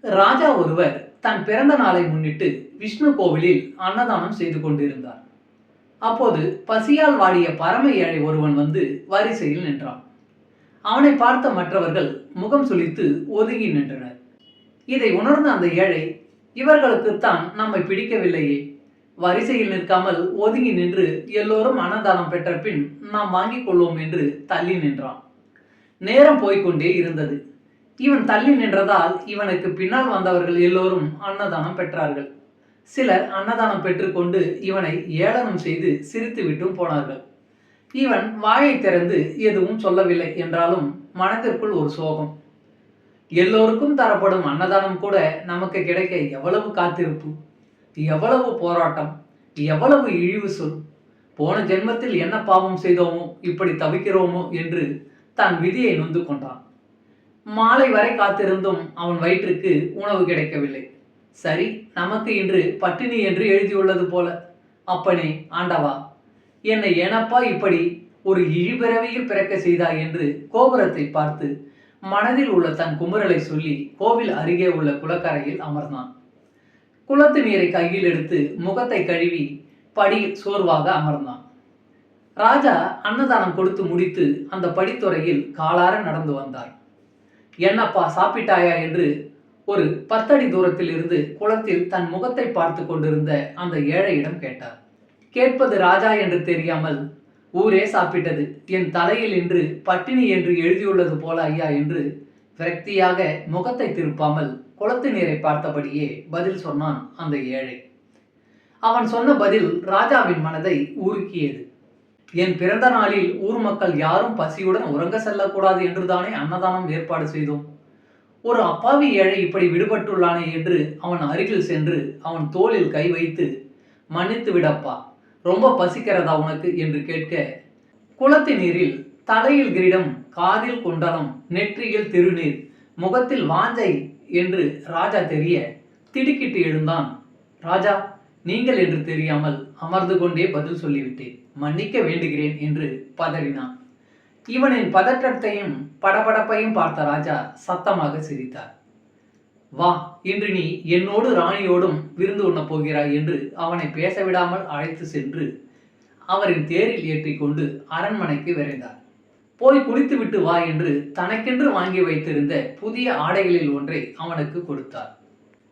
ராஜா ஒருவர் தன் பிறந்த நாளை முன்னிட்டு விஷ்ணு கோவிலில் அன்னதானம் செய்து கொண்டிருந்தார். அப்போது பசியால் வாடிய பரம ஏழை ஒருவன் வந்து வரிசையில் நின்றான். அவனை பார்த்த மற்றவர்கள் முகம் சுளித்து ஒதுங்கி நின்றனர். இதை உணர்ந்த அந்த ஏழை, இவர்களுக்குத்தான் நம்மை பிடிக்கவில்லையே, வரிசையில் நிற்காமல் ஒதுங்கி நின்று எல்லோரும் அன்னதானம் பெற்ற பின் நாம் வாங்கிக் கொள்வோம் என்று தள்ளி நின்றான். நேரம் போய்கொண்டே இருந்தது. இவன் தள்ளி நின்றதால் இவனுக்கு பின்னால் வந்தவர்கள் எல்லோரும் அன்னதானம் பெற்றார்கள். சிலர் அன்னதானம் பெற்றுக்கொண்டு இவனை ஏளனம் செய்து சிரித்துவிட்டும் போனார்கள். இவன் வாயை திறந்து எதுவும் சொல்லவில்லை என்றாலும் மனதிற்குள் ஒரு சோகம். எல்லோருக்கும் தரப்படும் அன்னதானம் கூட நமக்கு கிடைக்க எவ்வளவு காத்திருப்பு, எவ்வளவு போராட்டம், எவ்வளவு இழிவு சொல். போன ஜென்மத்தில் என்ன பாவம் செய்தோமோ, இப்படி தவிக்கிறோமோ என்று தன் விதியை நொந்து கொண்டான். மாலை வரை காத்திருந்தும் அவன் வயிற்றுக்கு உணவு கிடைக்கவில்லை. சரி, நமக்கு இன்று பட்டினி என்று எழுதியுள்ளது போல. அப்பனே ஆண்டவா, என்னை ஏனப்பா இப்படி ஒரு இழிபிறவியில் பிறக்க செய்தாய் என்று கோபுரத்தை பார்த்து மனதில் உள்ள தன் குமுறலை சொல்லி கோவில் அருகே உள்ள குளக்கரையில் அமர்ந்தான். குளத்து நீரை கையில் எடுத்து முகத்தை கழுவி படியில் சோர்வாக அமர்ந்தான். ராஜா அன்னதானம் கொடுத்து முடித்து அந்த படித்துறையில் காலார நடந்து வந்தார். என்னப்பா சாப்பிட்டாயா என்று ஒரு 10 அடி தூரத்தில் இருந்து குளத்தில் தன் முகத்தை பார்த்து கொண்டிருந்த அந்த ஏழையிடம் கேட்டார். கேட்பது ராஜா என்று தெரியாமல், ஊரே சாப்பிட்டது, என் தலையில் இன்று பட்டினி என்று எழுதியுள்ளது போல ஐயா என்று விரக்தியாக முகத்தை திருப்பாமல் குளத்து நீரை பார்த்தபடியே பதில் சொன்னான் அந்த ஏழை. அவன் சொன்ன பதில் ராஜாவின் மனதை உருக்கியது. என் பிறந்த நாளில் ஊர் மக்கள் யாரும் பசியுடன் உறங்க செல்லக்கூடாது என்றுதானே அன்னதானம் ஏற்பாடு செய்தோம். ஒரு அப்பாவி ஏழை இப்படி விடுபட்டுள்ளானே என்று அவன் அருகில் சென்று அவன் தோளில் கை வைத்து, மன்னித்து விடப்பா, ரொம்ப பசிக்கிறதா உனக்கு என்று கேட்க, குளத்து நீரில் தலையில் கிரீடம், காதில் குண்டலம், நெற்றியில் திருநீர், முகத்தில் வாஞ்சை என்று ராஜா தெரிய திடுக்கிட்டு எழுந்தான். ராஜா, நீங்கள் என்று தெரியாமல் அமர்ந்து கொண்டே பதில் சொல்லிவிட்டேன், மன்னிக்க வேண்டுகிறேன் என்று பதறினான். இவனின் பதற்றத்தையும் படபடப்பையும் பார்த்த ராஜா சத்தமாக சிரித்தார். வா, இன்று நீ என்னோடு ராணியோடும் விருந்து உண்ணப் போகிறாய் என்று அவனை பேச விடாமல் அழைத்து சென்று அவரின் தேரில் ஏற்றிக்கொண்டு அரண்மனைக்கு விரைந்தார். போய் குளித்துவிட்டு வா என்று தனக்கென்று வாங்கி வைத்திருந்த புதிய ஆடைகளில் ஒன்றை அவனுக்கு கொடுத்தார்.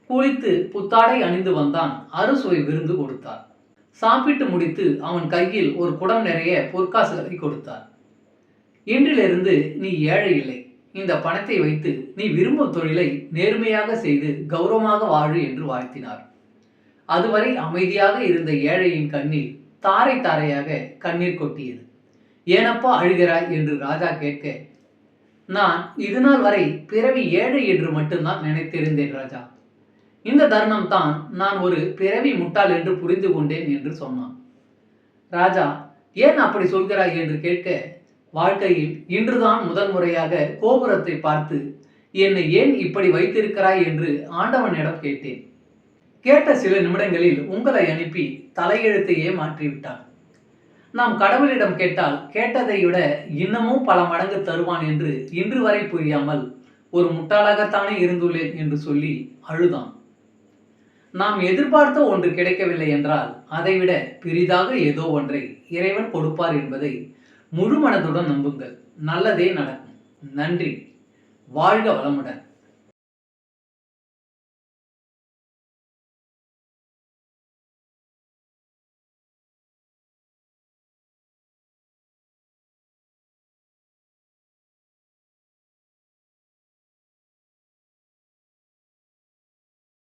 குளித்து புத்தாடை அணிந்து வந்தான். அறுசுவை விருந்து கொடுத்தார். சாப்பிட்டு முடித்து அவன் கையில் ஒரு குடம் நிறைய பொற்காசுகளை கொடுத்தார். இன்றிலிருந்து நீ ஏழை இல்லை, இந்த பணத்தை வைத்து நீ விரும்பும் தொழிலை நேர்மையாக செய்து கௌரவமாக வாழு என்று வாழ்த்தினார். அதுவரை அமைதியாக இருந்த ஏழையின் கண்ணில் தாரை தாரையாக கண்ணீர் கொட்டியது. ஏனப்பா அழுகிறாய் என்று ராஜா கேட்க, நான் இதுநாள் வரை பிறவி ஏழை என்று மட்டும்தான் நினைத்திருந்தேன் ராஜா. இந்த தருணம் தான் நான் ஒரு பிறவி முட்டாள் என்று புரிந்து கொண்டேன் என்று சொன்னான். ராஜா, ஏன் அப்படி சொல்கிறாய் என்று கேட்க, வாழ்க்கையில் இன்றுதான் முதல் முறையாக கோபுரத்தை பார்த்து என்னை ஏன் இப்படி வைத்திருக்கிறாய் என்று ஆண்டவனிடம் கேட்டேன். கேட்ட சில நிமிடங்களில் உங்களை அனுப்பி தலையெழுத்தையே மாற்றிவிட்டான். நாம் கடவுளிடம் கேட்டால் கேட்டதை விட இன்னமும் பல மடங்கு தருவான் என்று இன்று வரை புரியாமல் ஒரு முட்டாளாகத்தானே இருந்துள்ளேன் என்று சொல்லி அழுதான். நாம் எதிர்பார்த்த ஒன்று கிடைக்கவில்லை என்றால் அதைவிட பெரிதாக ஏதோ ஒன்றை இறைவன் கொடுப்பார் என்பதை முழு மனதுடன் நம்புங்கள். நல்லதே நடக்கும். நன்றி. வாழ்க வளமுடன்.